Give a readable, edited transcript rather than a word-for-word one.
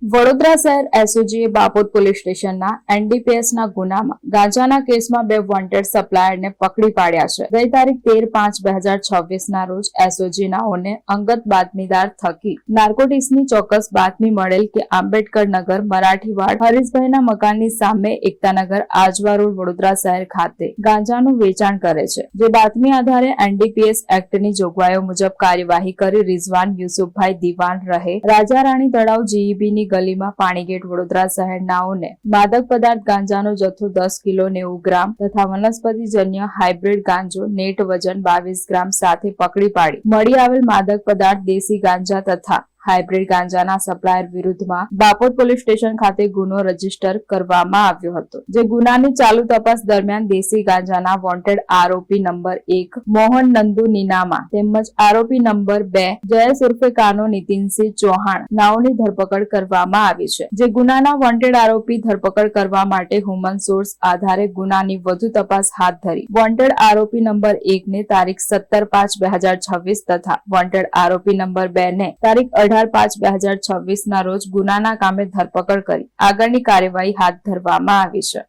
વડોદરા શહેર એસઓજીએ બાપોદ પોલીસ સ્ટેશનના એનડીપીએસના ગુનામાં ગાંજાના કેસમાં બે વોન્ટેડ સપ્લાયરને પકડી પાડ્યા છે। ગઈ તારીખ 13/5/2026 રોજ એસઓજીનાઓને અંગત બાતમીદાર થકી નાર્કોટિક્સની ચોક્કસ બાતમી મળેલ કે આંબેડકર નગર મરાઠીવાડ હરીશભાઈના મકાનની સામે એકતાનગર આજવા રોડ વડોદરા શહેર ખાતે ગાંજાનું વેચાણ કરે છે। જે બાતમી આધારે એનડીપીએસ એક્ટની જોગવાઈઓ મુજબ કાર્યવાહી કરી રિઝવાન યુસુફભાઈ દિવાન રહે રાજારાણી તળાવ જીઈબીની ગલીમાં પાણીગેટ વડોદરા શહેરનાઓને માદક પદાર્થ ગાંજાનો જથ્થો 10 કિલો 90 ગ્રામ તથા વનસ્પતિજન્ય હાઇબ્રિડ ગાંજો નેટ વજન 22 ગ્રામ સાથે પકડી પાડી મળી આવેલ માદક પદાર્થ દેશી ગાંજા તથા હાઇબ્રિડ ગાંજાના સપ્લાયર વિરુદ્ધમાં બાપોદ પોલીસ સ્ટેશન ખાતે ગુનો રજીસ્ટર કરવામાં આવ્યો હતો। જે ગુનાની ચાલુ તપાસ દરમિયાન દેશી ગાંજાના વોન્ટેડ આરોપી નંબર 1 મોહન નંદુ નીનામા તેમજ આરોપી નંબર 2 જયેશ ઉર્ફે કાનો નીતિનસિંહ ચૌહાણ નાઓની ધરપકડ કરવામાં આવી છે। જે ગુનાના વોન્ટેડ આરોપી ધરપકડ કરવા માટે હ્યુમન સોર્સ આધારે ગુનાની વધુ તપાસ હાથ ધરી વોન્ટેડ આરોપી નંબર 1 ને તારીખ 17/5/2026 તથા વોન્ટેડ આરોપી નંબર 2 ને તારીખ 18/5/2026 ના રોજ ગુનાના કામે ધરપકડ કરી આગળની કાર્યવાહી હાથ ધરવામાં આવી છે।